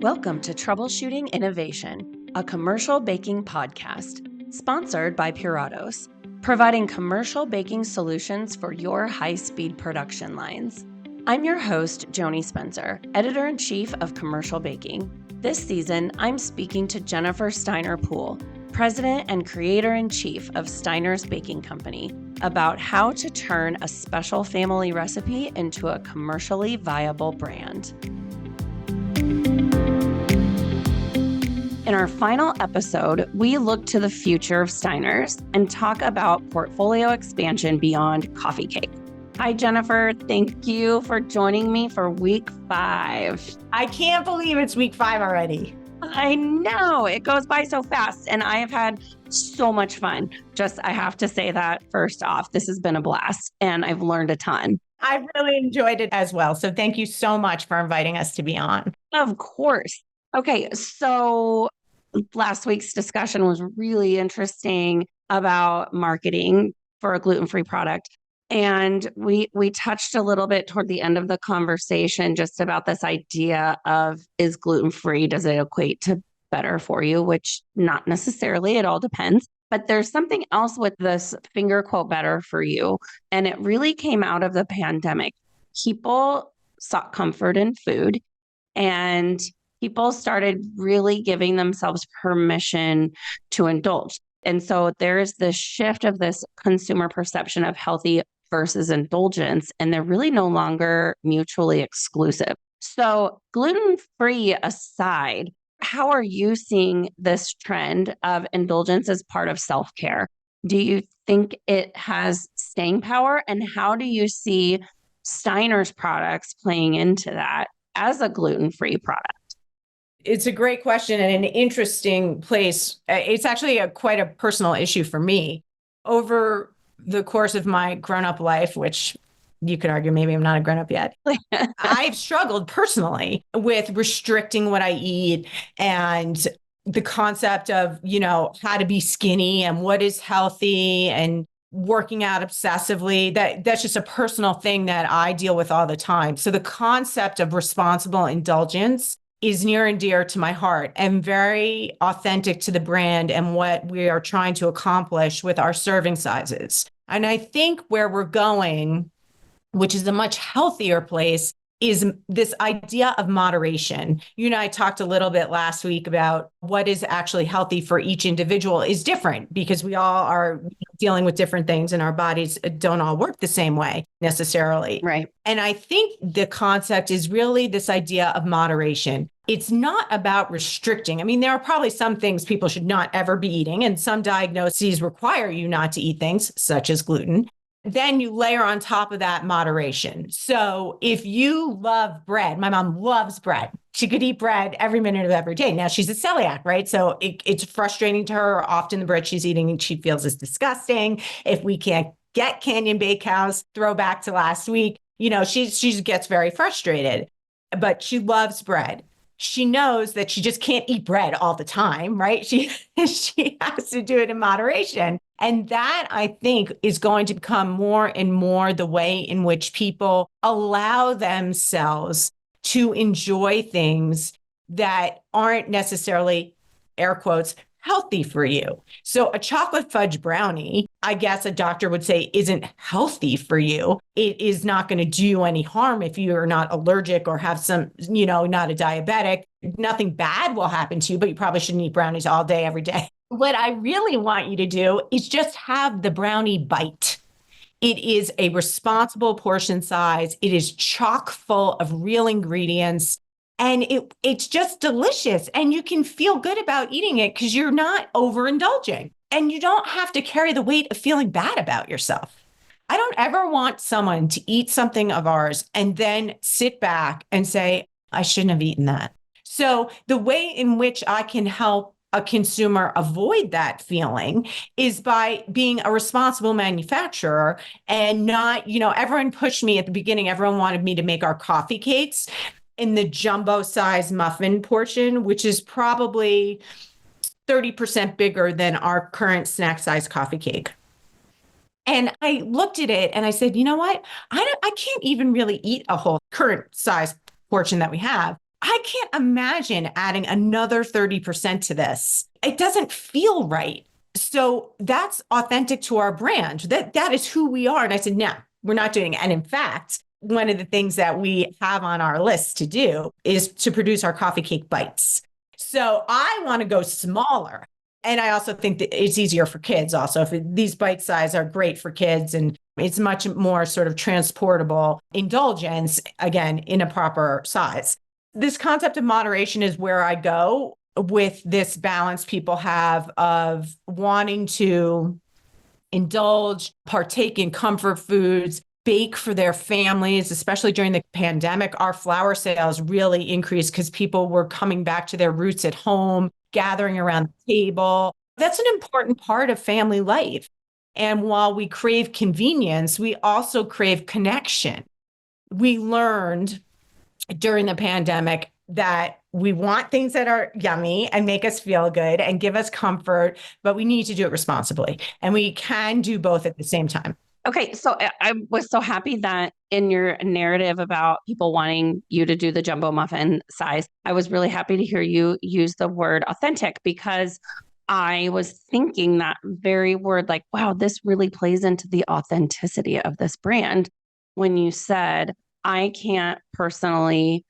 Welcome to Troubleshooting Innovation, a commercial baking podcast, sponsored by Puratos, providing commercial baking solutions for your high-speed production lines. I'm your host, Joanie Spencer, Editor-in-Chief of Commercial Baking. This season, I'm speaking to Jennifer Steiner Pool, President and Creator-in-Chief of Steiner's Baking Company, about how to turn a special family recipe into a commercially viable brand. In our final episode, we look to the future of Steiner's and talk about portfolio expansion beyond coffee cake. Hi, Jennifer. Thank you for joining me for week 5. I can't believe it's week 5 already. I know. It goes by so fast, and I have had so much fun. I have to say that first off. This has been a blast, and I've learned a ton. I've really enjoyed it as well. So thank you so much for inviting us to be on. Of course. Okay, so last week's discussion was really interesting about marketing for a gluten-free product. And we touched a little bit toward the end of the conversation just about this idea of, is gluten-free, does it equate to better for you? Which not necessarily, it all depends. But there's something else with this finger quote, better for you. And it really came out of the pandemic. People sought comfort in food, and people started really giving themselves permission to indulge. And so there's this shift of this consumer perception of healthy versus indulgence, and they're really no longer mutually exclusive. So gluten-free aside, how are you seeing this trend of indulgence as part of self-care? Do you think it has staying power? And how do you see Steiner's products playing into that as a gluten-free product? It's a great question and an interesting place. It's actually quite a personal issue for me. Over the course of my grown-up life, which you could argue maybe I'm not a grown-up yet, I've struggled personally with restricting what I eat and the concept of, how to be skinny and what is healthy and working out obsessively. That's just a personal thing that I deal with all the time. So the concept of responsible indulgence is near and dear to my heart and very authentic to the brand and what we are trying to accomplish with our serving sizes. And I think where we're going, which is a much healthier place, is this idea of moderation. You and I talked a little bit last week about what is actually healthy for each individual is different because we all are dealing with different things and our bodies don't all work the same way necessarily. Right. And I think the concept is really this idea of moderation. It's not about restricting. I mean, there are probably some things people should not ever be eating, and some diagnoses require you not to eat things such as gluten. Then you layer on top of that moderation. So if you love bread, my mom loves bread. She could eat bread every minute of every day. Now she's a celiac, right? So it's frustrating to her. Often the bread she's eating, she feels is disgusting. If we can't get Canyon Bakehouse, throw back to last week, she gets very frustrated, but she loves bread. She knows that she just can't eat bread all the time, right? She has to do it in moderation. And that, I think, is going to become more and more the way in which people allow themselves to enjoy things that aren't necessarily, air quotes, healthy for you. So a chocolate fudge brownie, I guess a doctor would say, isn't healthy for you. It is not going to do you any harm if you're not allergic or have some, not a diabetic. Nothing bad will happen to you, but you probably shouldn't eat brownies all day, every day. What I really want you to do is just have the brownie bite. It is a responsible portion size. It is chock full of real ingredients. And it's just delicious. And you can feel good about eating it because you're not overindulging. And you don't have to carry the weight of feeling bad about yourself. I don't ever want someone to eat something of ours and then sit back and say, I shouldn't have eaten that. So the way in which I can help a consumer avoid that feeling is by being a responsible manufacturer and not, everyone pushed me at the beginning. Everyone wanted me to make our coffee cakes in the jumbo size muffin portion, which is probably 30% bigger than our current snack size coffee cake. And I looked at it and I said, you know what? I can't even really eat a whole current size portion that we have. I can't imagine adding another 30% to this. It doesn't feel right. So that's authentic to our brand. That is who we are. And I said, no, we're not doing it. And in fact, one of the things that we have on our list to do is to produce our coffee cake bites. So I want to go smaller. And I also think that it's easier for kids also. These bite size are great for kids, and it's much more sort of transportable indulgence, again, in a proper size. This concept of moderation is where I go with this balance people have of wanting to indulge, partake in comfort foods, bake for their families, especially during the pandemic. Our flour sales really increased because people were coming back to their roots at home, gathering around the table. That's an important part of family life. And while we crave convenience, we also crave connection. We learned during the pandemic that we want things that are yummy and make us feel good and give us comfort, but we need to do it responsibly. And we can do both at the same time. Okay, so I was so happy that in your narrative about people wanting you to do the jumbo muffin size, I was really happy to hear you use the word authentic, because I was thinking that very word, like, wow, this really plays into the authenticity of this brand. When you said, I can't personally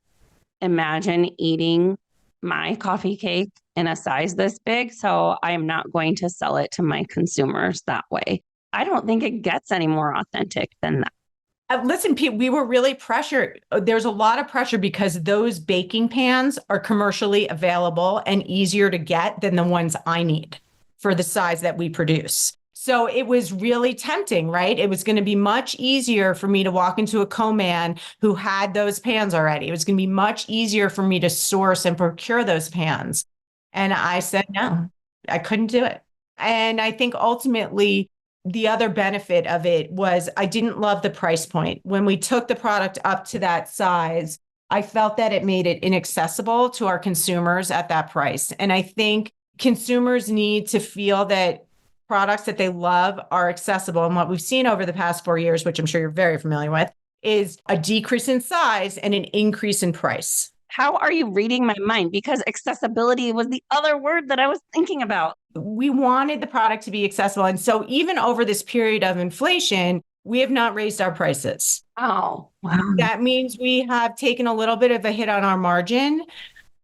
imagine eating my coffee cake in a size this big, so I'm not going to sell it to my consumers that way. I don't think it gets any more authentic than that. Listen, Pete, we were really pressured. There's a lot of pressure because those baking pans are commercially available and easier to get than the ones I need for the size that we produce. So it was really tempting, right? It was going to be much easier for me to walk into a co-man who had those pans already. It was going to be much easier for me to source and procure those pans. And I said, no, I couldn't do it. And I think ultimately, the other benefit of it was I didn't love the price point. When we took the product up to that size, I felt that it made it inaccessible to our consumers at that price. And I think consumers need to feel that products that they love are accessible. And what we've seen over the past 4 years, which I'm sure you're very familiar with, is a decrease in size and an increase in price. How are you reading my mind? Because accessibility was the other word that I was thinking about. We wanted the product to be accessible. And so even over this period of inflation, we have not raised our prices. Oh, wow. That means we have taken a little bit of a hit on our margin.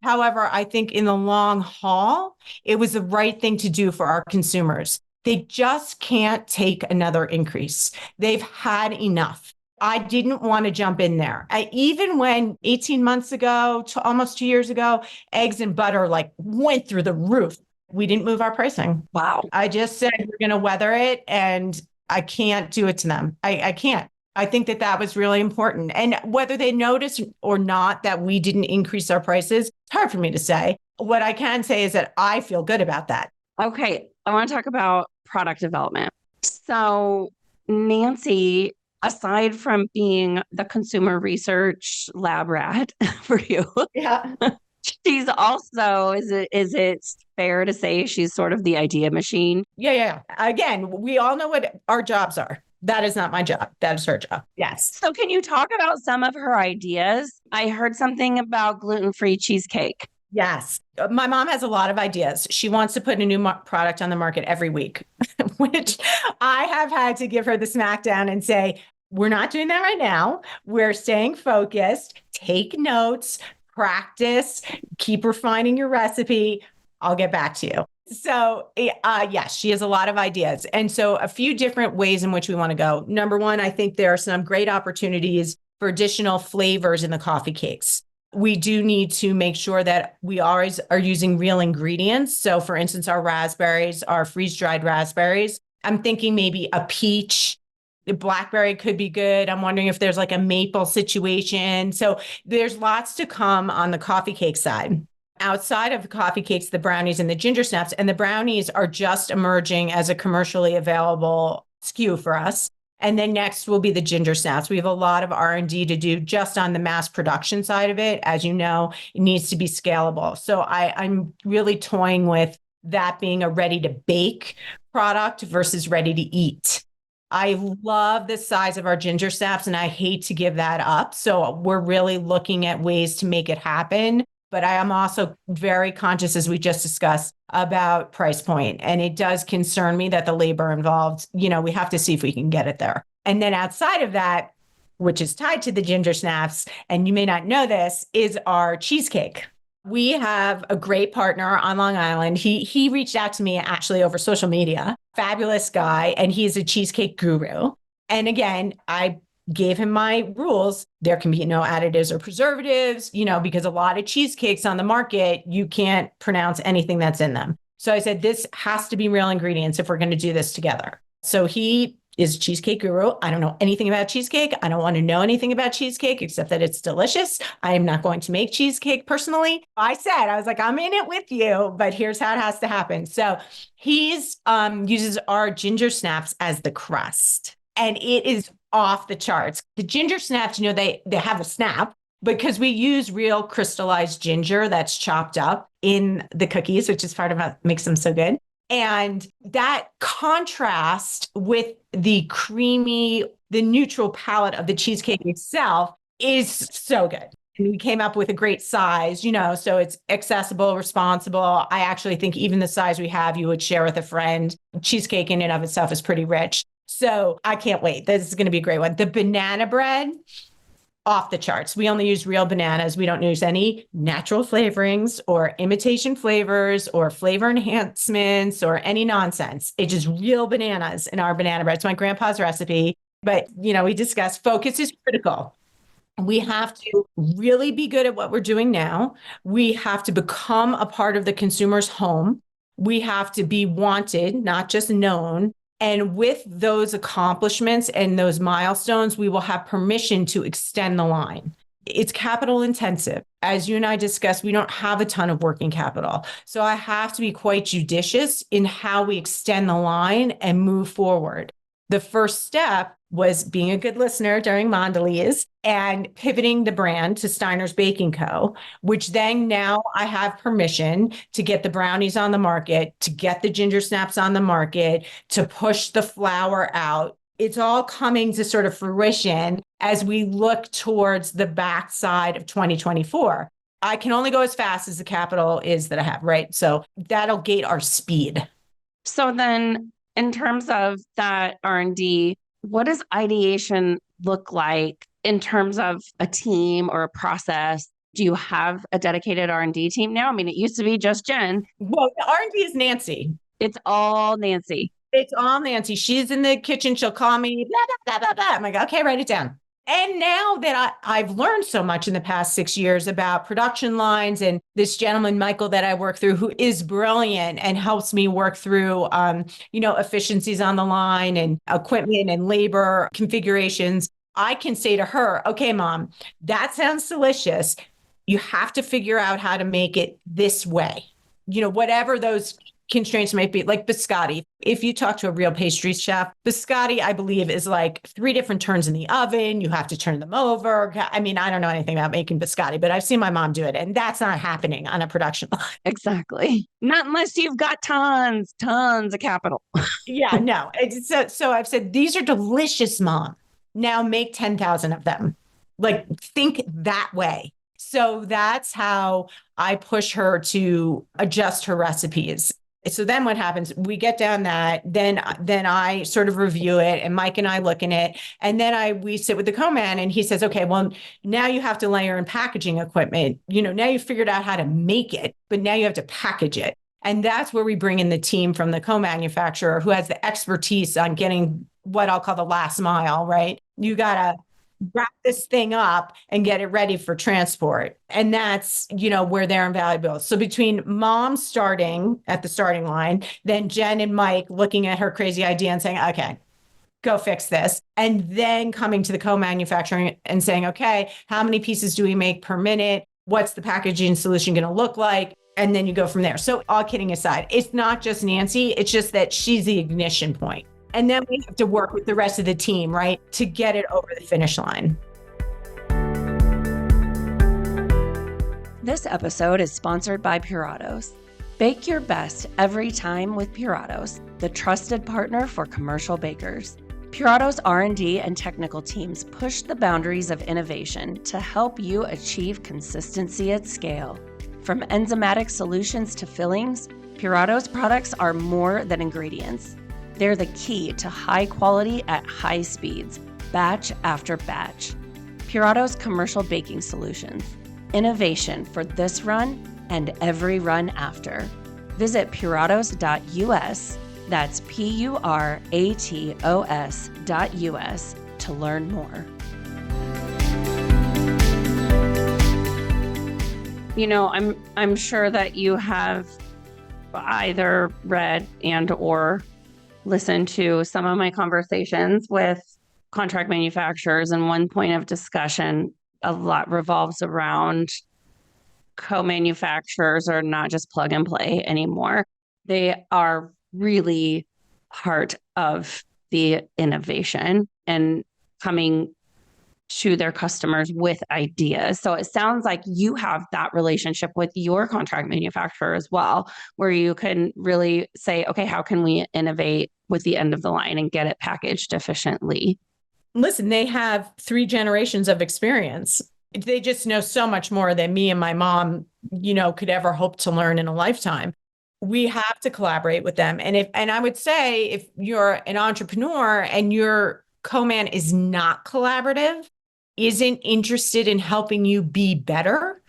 However, I think in the long haul, it was the right thing to do for our consumers. They just can't take another increase. They've had enough. I didn't want to jump in there. Even when 18 months ago, to almost 2 years ago, eggs and butter like went through the roof, we didn't move our pricing. Wow. I just said, we're going to weather it, and I can't do it to them. I can't. I think that was really important. And whether they notice or not that we didn't increase our prices, it's hard for me to say. What I can say is that I feel good about that. Okay. I want to talk about product development. So Nancy, aside from being the consumer research lab rat for you, Yeah. she's also, is it fair to say she's sort of the idea machine? Yeah. Again, we all know what our jobs are. That is not my job. That is her job. Yes. So can you talk about some of her ideas? I heard something about gluten-free cheesecake. Yes. My mom has a lot of ideas. She wants to put a new product on the market every week, which I have had to give her the smackdown and say, we're not doing that right now. We're staying focused. Take notes, practice, keep refining your recipe. I'll get back to you. So yes, she has a lot of ideas. And so a few different ways in which we want to go. Number one, I think there are some great opportunities for additional flavors in the coffee cakes. We do need to make sure that we always are using real ingredients. So for instance, our raspberries, our freeze-dried raspberries, I'm thinking maybe a peach. The blackberry could be good. I'm wondering if there's like a maple situation. So there's lots to come on the coffee cake side. Outside of the coffee cakes, the brownies and the ginger snaps, and the brownies are just emerging as a commercially available SKU for us. And then next will be the ginger snaps. We have a lot of R&D to do just on the mass production side of it. As you know, it needs to be scalable. So I'm really toying with that being a ready to bake product versus ready to eat. I love the size of our ginger snaps and I hate to give that up. So we're really looking at ways to make it happen. But I am also very conscious, as we just discussed, about price point. And it does concern me that the labor involved, we have to see if we can get it there. And then outside of that, which is tied to the ginger snaps, and you may not know this, is our cheesecake. We have a great partner on Long Island. He reached out to me actually over social media. Fabulous guy, and he's a cheesecake guru. And again, I gave him my rules. There can be no additives or preservatives, because a lot of cheesecakes on the market, you can't pronounce anything that's in them. So I said, this has to be real ingredients if we're going to do this together. So he is a cheesecake guru. I don't know anything about cheesecake. I don't want to know anything about cheesecake except that it's delicious. I am not going to make cheesecake personally. I was like, I'm in it with you, but here's how it has to happen. So he's uses our ginger snaps as the crust, and it is off the charts. The ginger snaps, they have a snap because we use real crystallized ginger that's chopped up in the cookies, which is part of what makes them so good. And that contrast with the neutral palate of the cheesecake itself is so good. And we came up with a great size, so it's accessible, responsible. I actually think even the size we have, you would share with a friend. Cheesecake in and of itself is pretty rich. So I can't wait. This is going to be a great one. The banana bread, off the charts. We only use real bananas. We don't use any natural flavorings or imitation flavors or flavor enhancements or any nonsense. It's just real bananas in our banana bread. It's my grandpa's recipe. But, we discussed focus is critical. We have to really be good at what we're doing now. We have to become a part of the consumer's home. We have to be wanted, not just known. And with those accomplishments and those milestones, we will have permission to extend the line. It's capital intensive. As you and I discussed, we don't have a ton of working capital. So I have to be quite judicious in how we extend the line and move forward. The first step was being a good listener during Mondelez and pivoting the brand to Steiner's Baking Co., which then now I have permission to get the brownies on the market, to get the ginger snaps on the market, to push the flour out. It's all coming to sort of fruition as we look towards the backside of 2024. I can only go as fast as the capital is that I have, right? So that'll gate our speed. So then in terms of that R&D, what does ideation look like in terms of a team or a process? Do you have a dedicated R&D team now? I mean, it used to be just Jen. Well, the R&D is Nancy. It's all Nancy. It's all Nancy. She's in the kitchen. She'll call me, blah, blah, blah, blah, blah. I'm like, okay, write it down. And now that I've learned so much in the past 6 years about production lines and this gentleman, Michael, that I work through, who is brilliant and helps me work through, efficiencies on the line and equipment and labor configurations, I can say to her, okay, Mom, that sounds delicious. You have to figure out how to make it this way. Whatever those constraints might be, like biscotti. If you talk to a real pastry chef, biscotti, I believe, is like 3 different turns in the oven. You have to turn them over. I mean, I don't know anything about making biscotti, but I've seen my mom do it, and that's not happening on a production line. Exactly. Not unless you've got tons of capital. Yeah, no. So I've said, these are delicious, Mom. Now make 10,000 of them. Like, think that way. So that's how I push her to adjust her recipes. So then what happens? We get down that, then I sort of review it, and Mike and I look in it, and then we sit with the co-man, and he says, okay, well, now you have to layer in packaging equipment. Now you've figured out how to make it, but now you have to package it. And that's where we bring in the team from the co-manufacturer who has the expertise on getting what I'll call the last mile, right? You got to wrap this thing up and get it ready for transport. And that's, where they're invaluable. So between Mom starting at the starting line, then Jen and Mike looking at her crazy idea and saying, okay, go fix this. And then coming to the co-manufacturing and saying, okay, how many pieces do we make per minute? What's the packaging solution going to look like? And then you go from there. So all kidding aside, it's not just Nancy. It's just that she's the ignition point. And then we have to work with the rest of the team, right, to get it over the finish line. This episode is sponsored by Puratos. Bake your best every time with Puratos, the trusted partner for commercial bakers. Purato's R&D and technical teams push the boundaries of innovation to help you achieve consistency at scale. From enzymatic solutions to fillings, Purato's products are more than ingredients. They're the key to high quality at high speeds, batch after batch. Purato's commercial baking solutions. Innovation for this run and every run after. Visit puratos.us, that's puratos.us to learn more. You know, I'm sure that you have either read and or listened to some of my conversations with contract manufacturers, and one point of discussion a lot revolves around co-manufacturers are not just plug and play anymore. They are really part of the innovation and coming to their customers with ideas. So it sounds like you have that relationship with your contract manufacturer as well, where you can really say, okay, how can we innovate with the end of the line and get it packaged efficiently? Listen, they have 3 generations of experience. They just know so much more than me and my mom, could ever hope to learn in a lifetime. We have to collaborate with them. And I would say if you're an entrepreneur and your co-man is not collaborative, isn't interested in helping you be better,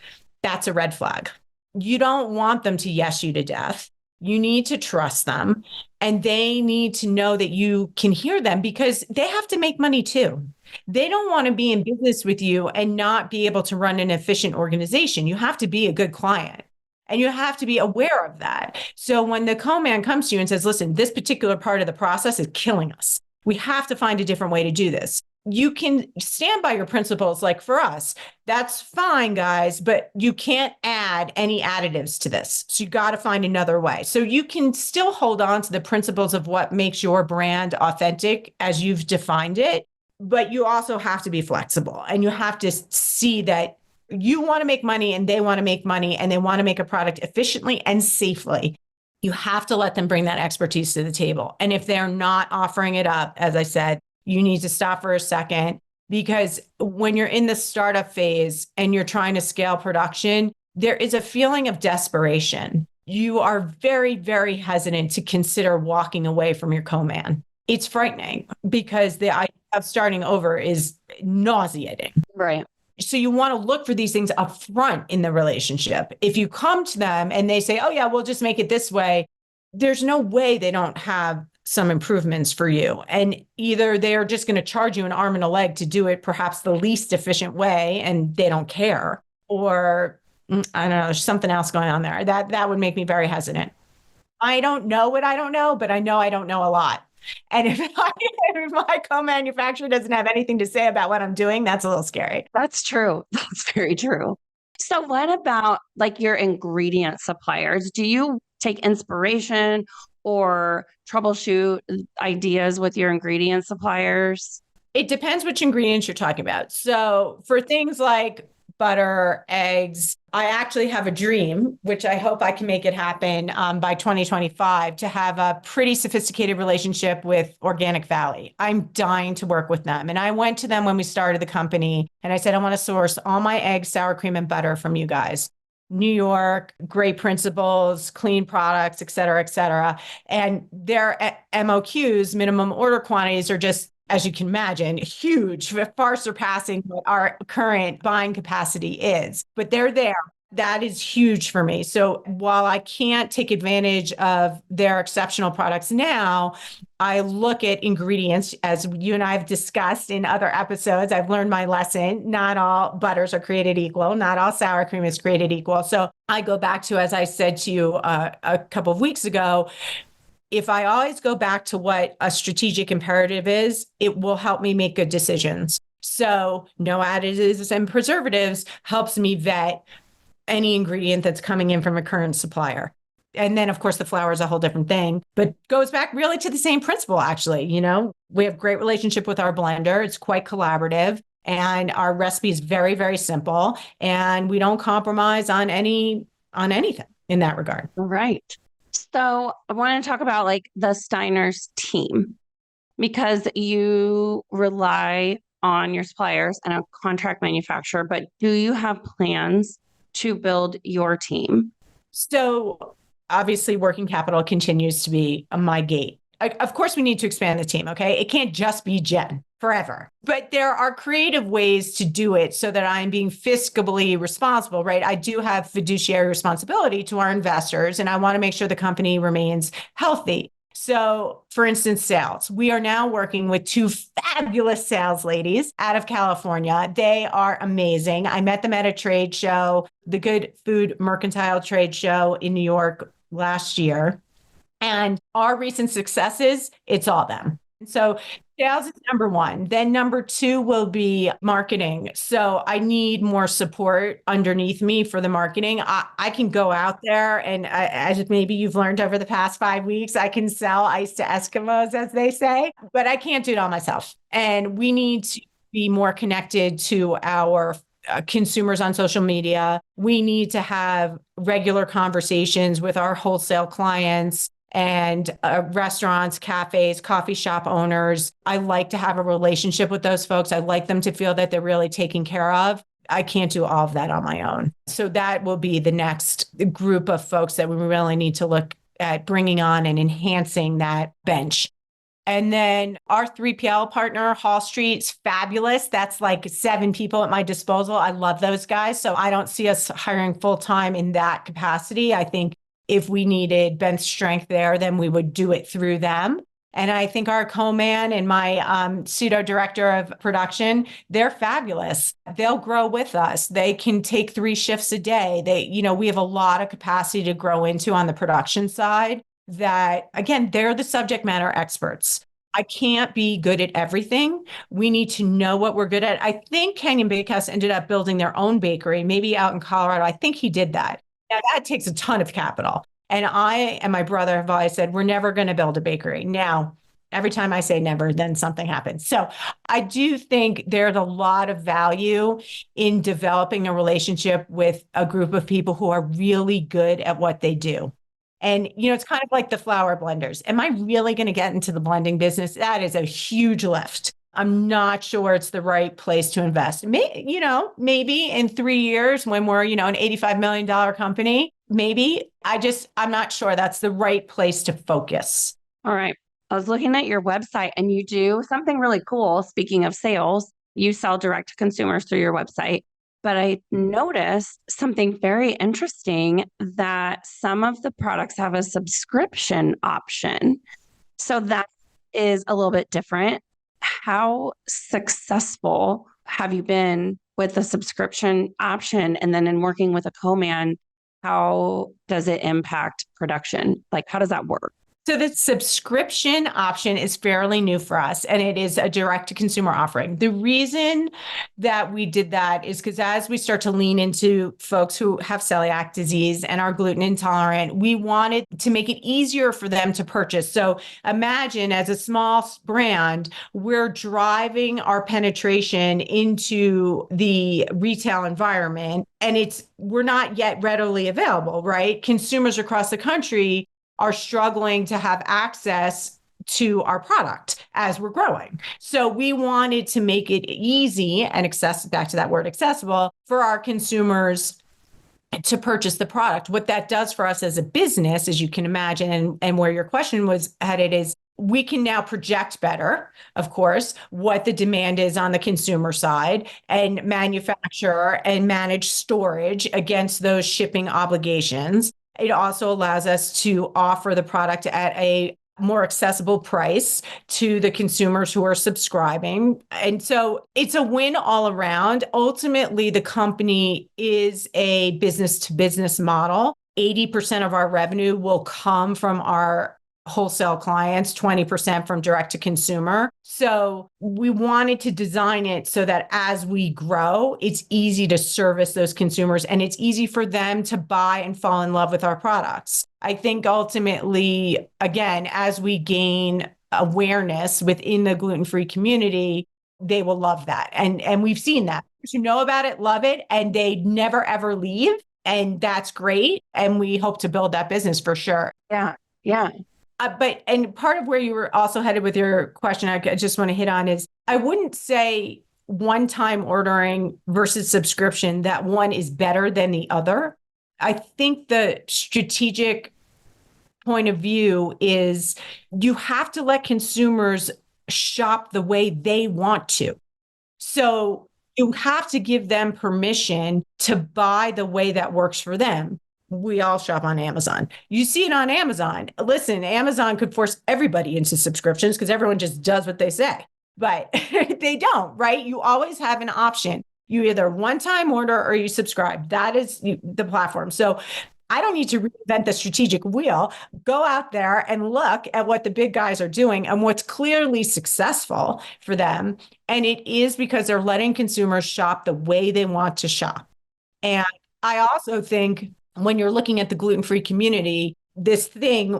that's a red flag. You don't want them to yes you to death. You need to trust them, and they need to know that you can hear them because they have to make money too. They don't want to be in business with you and not be able to run an efficient organization. You have to be a good client. And you have to be aware of that. So when the co-man comes to you and says, listen, this particular part of the process is killing us. We have to find a different way to do this. You can stand by your principles. Like for us, that's fine, guys, but you can't add any additives to this. So you got to find another way. So you can still hold on to the principles of what makes your brand authentic as you've defined it, but you also have to be flexible, and you have to see that you want to make money and they want to make money, and they want to make a product efficiently and safely. You have to let them bring that expertise to the table. And if they're not offering it up, as I said, you need to stop for a second, because when you're in the startup phase and you're trying to scale production, there is a feeling of desperation. You are very, very hesitant to consider walking away from your co-man. It's frightening because the idea of starting over is nauseating. Right. So you want to look for these things up front in the relationship. If you come to them and they say, oh yeah, we'll just make it this way, there's no way they don't have some improvements for you. And either they're just going to charge you an arm and a leg to do it perhaps the least efficient way and they don't care, or I don't know, there's something else going on there. That would make me very hesitant. I don't know what I don't know, but I know I don't know a lot. And if my co-manufacturer doesn't have anything to say about what I'm doing, that's a little scary. That's true. That's very true. So what about like your ingredient suppliers? Do you take inspiration or troubleshoot ideas with your ingredient suppliers? It depends which ingredients you're talking about. So for things like butter, eggs, I actually have a dream, which I hope I can make it happen by 2025, to have a pretty sophisticated relationship with Organic Valley. I'm dying to work with them. And I went to them when we started the company and I said, I want to source all my eggs, sour cream, and butter from you guys. New York, great principles, clean products, et cetera, et cetera. And their MOQs, minimum order quantities, are just, as you can imagine, huge, far surpassing what our current buying capacity is. But they're there. That is huge for me. So while I can't take advantage of their exceptional products now, I look at ingredients, as you and I have discussed in other episodes. I've learned my lesson. Not all butters are created equal. Not all sour cream is created equal. So I go back to, as I said to you a couple of weeks ago, if I always go back to what a strategic imperative is, it will help me make good decisions. So no additives and preservatives helps me vet any ingredient that's coming in from a current supplier. And then, of course, the flour is a whole different thing, but goes back really to the same principle, actually. We have great relationship with our blender. It's quite collaborative, and our recipe is very, very simple, and we don't compromise on anything in that regard. Right. So I want to talk about like the Steiner's team. because you rely on your suppliers and a contract manufacturer, but do you have plans to build your team? So obviously, working capital continues to be my gate. Of course, we need to expand the team. Okay. It can't just be Jen forever, but there are creative ways to do it so that I'm being fiscally responsible, right? I do have fiduciary responsibility to our investors, and I want to make sure the company remains healthy. So, for instance, sales. We are now working with two fabulous sales ladies out of California. They are amazing. I met them at a trade show, the Good Food Mercantile Trade Show in New York last year. And our recent successes, it's all them. So sales is number one. Then number two will be marketing. So I need more support underneath me for the marketing. I can go out there and as maybe you've learned over the past 5 weeks, I can sell ice to Eskimos, as they say, but I can't do it all myself. And we need to be more connected to our consumers on social media. We need to have regular conversations with our wholesale clients and restaurants, cafes, coffee shop owners. I like to have a relationship with those folks. I like them to feel that they're really taken care of. I can't do all of that on my own. So that will be the next group of folks that we really need to look at bringing on and enhancing that bench. And then our 3PL partner, Hall Street's fabulous. That's like 7 people at my disposal. I love those guys. So I don't see us hiring full time in that capacity. I think if we needed bench strength there, then we would do it through them. And I think our co-man and my pseudo director of production, they're fabulous. They'll grow with us. They can take 3 shifts a day. We have a lot of capacity to grow into on the production side that, again, they're the subject matter experts. I can't be good at everything. We need to know what we're good at. I think Canyon Bakehouse ended up building their own bakery, maybe out in Colorado. I think he did that. Now, that takes a ton of capital. And I and my brother have always said, we're never going to build a bakery. Now, every time I say never, then something happens. So I do think there's a lot of value in developing a relationship with a group of people who are really good at what they do. And, it's kind of like the flour blenders. Am I really going to get into the blending business? That is a huge lift. I'm not sure it's the right place to invest. Maybe in 3 years when we're, an $85 million company, maybe. I'm not sure that's the right place to focus. All right. I was looking at your website and you do something really cool. Speaking of sales, you sell direct to consumers through your website. But I noticed something very interesting that some of the products have a subscription option. So that is a little bit different. How successful have you been with the subscription option? And then in working with a co-man, how does it impact production? Like, how does that work? So the subscription option is fairly new for us, and it is a direct-to-consumer offering. The reason that we did that is because as we start to lean into folks who have celiac disease and are gluten intolerant, we wanted to make it easier for them to purchase. So imagine as a small brand, we're driving our penetration into the retail environment, and we're not yet readily available, right? Consumers across the country are struggling to have access to our product as we're growing. So we wanted to make it easy and back to that word accessible for our consumers to purchase the product. What that does for us as a business, as you can imagine, and where your question was headed is we can now project better, of course, what the demand is on the consumer side and manufacture and manage storage against those shipping obligations. It also allows us to offer the product at a more accessible price to the consumers who are subscribing. And so it's a win all around. Ultimately, the company is a business to business model. 80% of our revenue will come from our wholesale clients, 20% from direct to consumer. So we wanted to design it so that as we grow, it's easy to service those consumers and it's easy for them to buy and fall in love with our products. I think ultimately, again, as we gain awareness within the gluten-free community, they will love that. And we've seen that. Those who know about it, love it, and they never ever leave. And that's great. And we hope to build that business for sure. Yeah. Yeah. And part of where you were also headed with your question, I just want to hit on is I wouldn't say one-time ordering versus subscription, that one is better than the other. I think the strategic point of view is you have to let consumers shop the way they want to. So you have to give them permission to buy the way that works for them. We all shop on Amazon. You see it on Amazon. Listen, Amazon could force everybody into subscriptions because everyone just does what they say, but they don't, right? You always have an option. You either one-time order or you subscribe. That is the platform. So I don't need to reinvent the strategic wheel. Go out there and look at what the big guys are doing and what's clearly successful for them. And it is because they're letting consumers shop the way they want to shop. And I also think when you're looking at the gluten-free community, this thing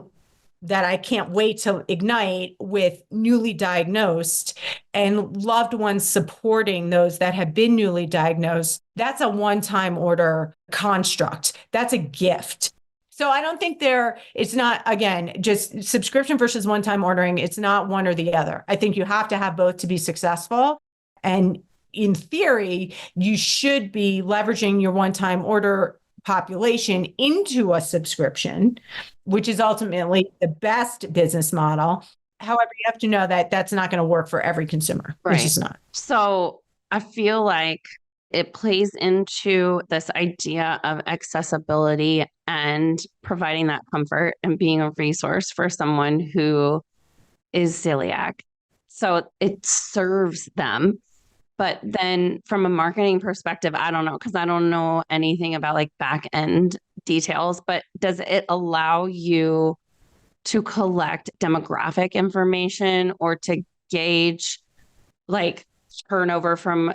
that I can't wait to ignite with newly diagnosed and loved ones supporting those that have been newly diagnosed, that's a one-time order construct. That's a gift. So I don't think it's not, again, just subscription versus one-time ordering. It's not one or the other. I think you have to have both to be successful. And in theory, you should be leveraging your one-time order population into a subscription, which is ultimately the best business model. However, you have to know that that's not going to work for every consumer. Right. It's just not. So I feel like it plays into this idea of accessibility and providing that comfort and being a resource for someone who is celiac. So it serves them. But then from a marketing perspective, I don't know, because I don't know anything about like back end details, but does it allow you to collect demographic information or to gauge like turnover from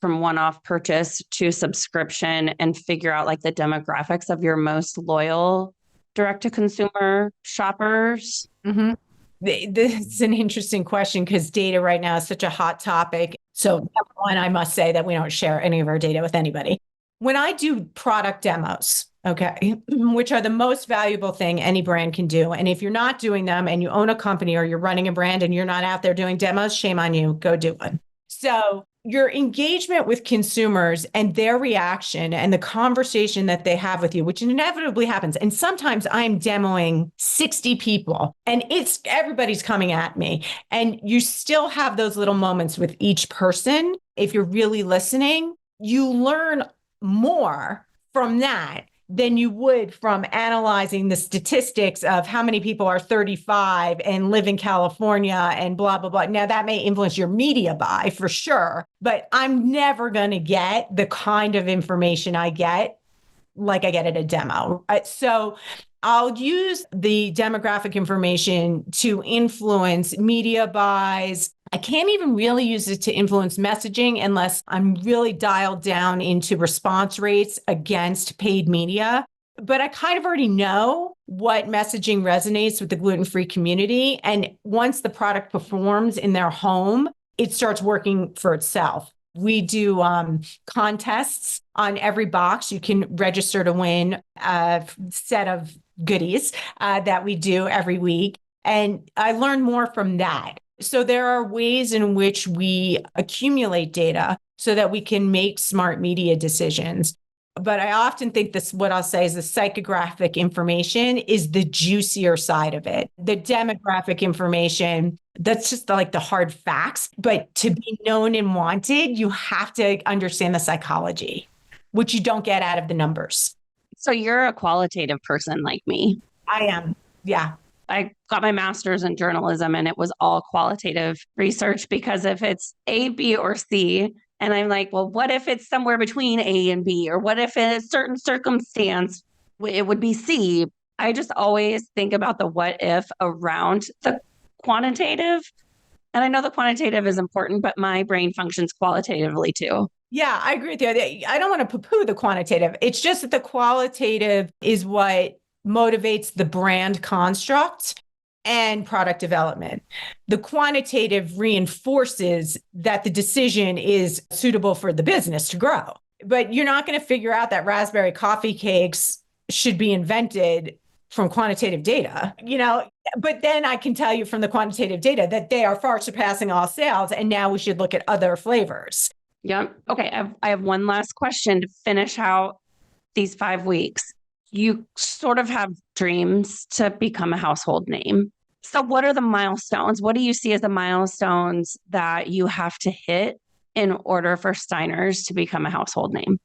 one-off purchase to subscription and figure out like the demographics of your most loyal direct-to-consumer shoppers? Mm-hmm. This is an interesting question because data right now is such a hot topic. So number one, I must say that we don't share any of our data with anybody. When I do product demos, okay, which are the most valuable thing any brand can do. And if you're not doing them and you own a company or you're running a brand and you're not out there doing demos, shame on you, go do one. So your engagement with consumers and their reaction and the conversation that they have with you, which inevitably happens. And sometimes I'm demoing 60 people and everybody's coming at me. And you still have those little moments with each person. If you're really listening, you learn more from that than you would from analyzing the statistics of how many people are 35 and live in California and blah, blah, blah. Now, that may influence your media buy for sure, but I'm never going to get the kind of information I get like I get at a demo. So I'll use the demographic information to influence media buys. I can't even really use it to influence messaging unless I'm really dialed down into response rates against paid media. But I kind of already know what messaging resonates with the gluten-free community. And once the product performs in their home, it starts working for itself. We do contests on every box. You can register to win a set of goodies that we do every week. And I learn more from that. So there are ways in which we accumulate data so that we can make smart media decisions. But I often think what I'll say is the psychographic information is the juicier side of it. The demographic information, that's just like the hard facts. But to be known and wanted, you have to understand the psychology, which you don't get out of the numbers. So you're a qualitative person like me. I am. Yeah. I got my master's in journalism and it was all qualitative research because if it's A, B, or C, and I'm like, well, what if it's somewhere between A and B? Or what if in a certain circumstance, it would be C? I just always think about the what if around the quantitative. And I know the quantitative is important, but my brain functions qualitatively too. Yeah, I agree with you. I don't want to poo-poo the quantitative. It's just that the qualitative is what motivates the brand construct and product development. The quantitative reinforces that the decision is suitable for the business to grow. But you're not going to figure out that raspberry coffee cakes should be invented from quantitative data, but then I can tell you from the quantitative data that they are far surpassing all sales. And now we should look at other flavors. Yep. Okay. I have one last question to finish out these 5 weeks. You sort of have dreams to become a household name. So what are the milestones? What do you see as the milestones that you have to hit in order for Steiner's to become a household name?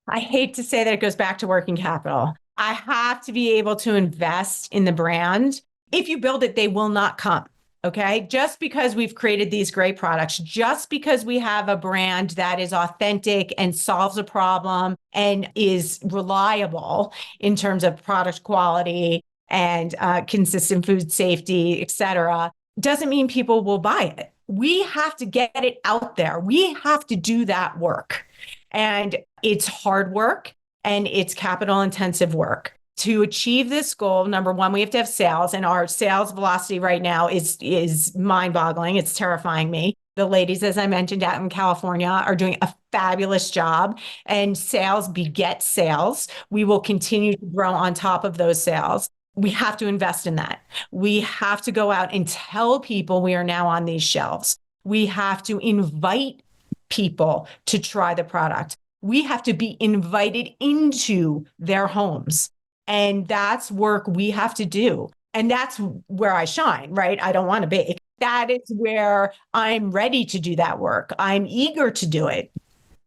I hate to say that it goes back to working capital. I have to be able to invest in the brand. If you build it, they will not come. Okay. Just because we've created these great products, just because we have a brand that is authentic and solves a problem and is reliable in terms of product quality and consistent food safety, et cetera, doesn't mean people will buy it. We have to get it out there. We have to do that work. And it's hard work and it's capital intensive work. To achieve this goal, number one, we have to have sales, and our sales velocity right now is mind-boggling. It's terrifying me. The ladies, as I mentioned, out in California are doing a fabulous job, and sales beget sales. We will continue to grow on top of those sales. We have to invest in that. We have to go out and tell people we are now on these shelves. We have to invite people to try the product. We have to be invited into their homes. And that's work we have to do. And that's where I shine, right? I don't want to bake. That is where I'm ready to do that work. I'm eager to do it.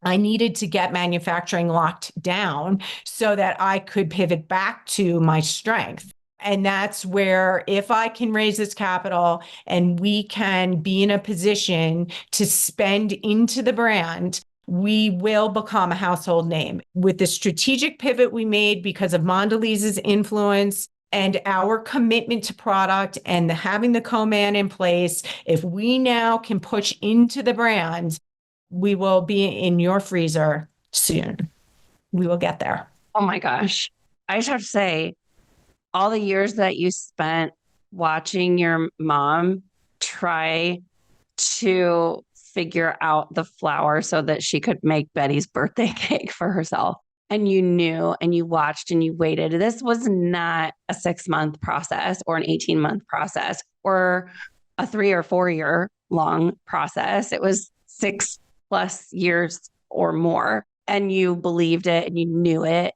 I needed to get manufacturing locked down so that I could pivot back to my strength. And that's where, if I can raise this capital and we can be in a position to spend into the brand, we will become a household name. With the strategic pivot we made because of Mondelese's influence and our commitment to product and having the co-man in place, if we now can push into the brand, we will be in your freezer soon. We will get there. Oh my gosh. I just have to say, all the years that you spent watching your mom try to figure out the flour so that she could make Betty's birthday cake for herself. And you knew and you watched and you waited. This was not a 6-month process or an 18-month process or a 3 or 4 year long process. It was 6+ years or more. And you believed it and you knew it.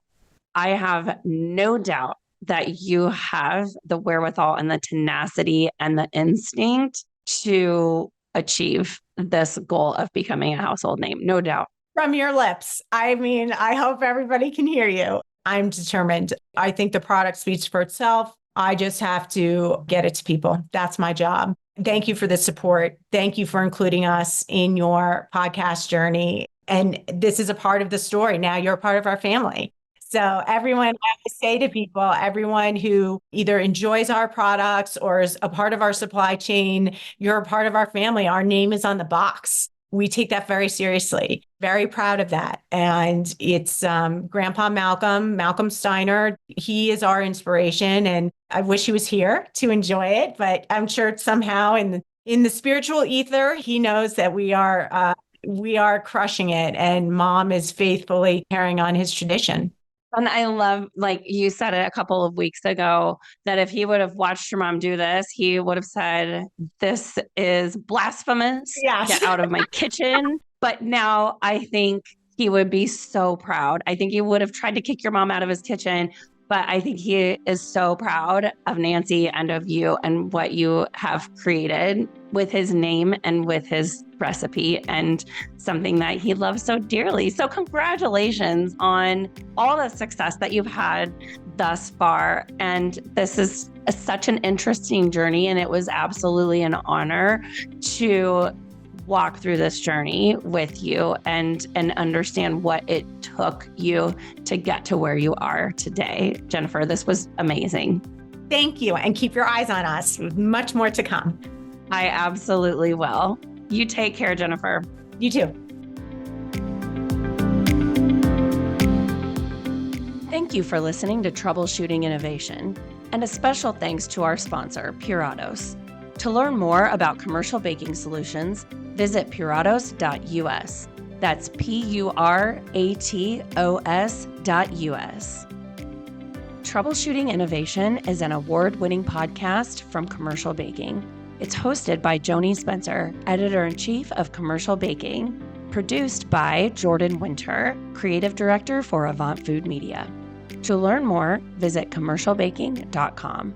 I have no doubt that you have the wherewithal and the tenacity and the instinct to achieve this goal of becoming a household name. No doubt. From your lips. I mean, I hope everybody can hear you. I'm determined. I think the product speaks for itself. I just have to get it to people. That's my job. Thank you for the support. Thank you for including us in your podcast journey. And this is a part of the story. Now you're a part of our family. So everyone, I say to people, everyone who either enjoys our products or is a part of our supply chain, you're a part of our family. Our name is on the box. We take that very seriously. Very proud of that. And it's Grandpa Malcolm Steiner. He is our inspiration. And I wish he was here to enjoy it, but I'm sure somehow in the spiritual ether, he knows that we are crushing it. And Mom is faithfully carrying on his tradition. And I love, like you said it a couple of weeks ago, that if he would have watched your mom do this, he would have said, "This is blasphemous. Yes. Get out of my kitchen." But now I think he would be so proud. I think he would have tried to kick your mom out of his kitchen, but I think he is so proud of Nancy and of you and what you have created with his name and with his recipe, and something that he loves so dearly. So congratulations on all the success that you've had thus far. And this is such an interesting journey. And it was absolutely an honor to walk through this journey with you and understand what it took you to get to where you are today. Jennifer, this was amazing. Thank you. And keep your eyes on us. Much more to come. I absolutely will. You take care, Jennifer. You too. Thank you for listening to Troubleshooting Innovation, and a special thanks to our sponsor, Puratos. To learn more about commercial baking solutions, visit puratos.us. That's puratos.us. Troubleshooting Innovation is an award-winning podcast from Commercial Baking. It's hosted by Joanie Spencer, Editor-in-Chief of Commercial Baking, produced by Jordan Winter, Creative Director for Avant Food Media. To learn more, visit commercialbaking.com.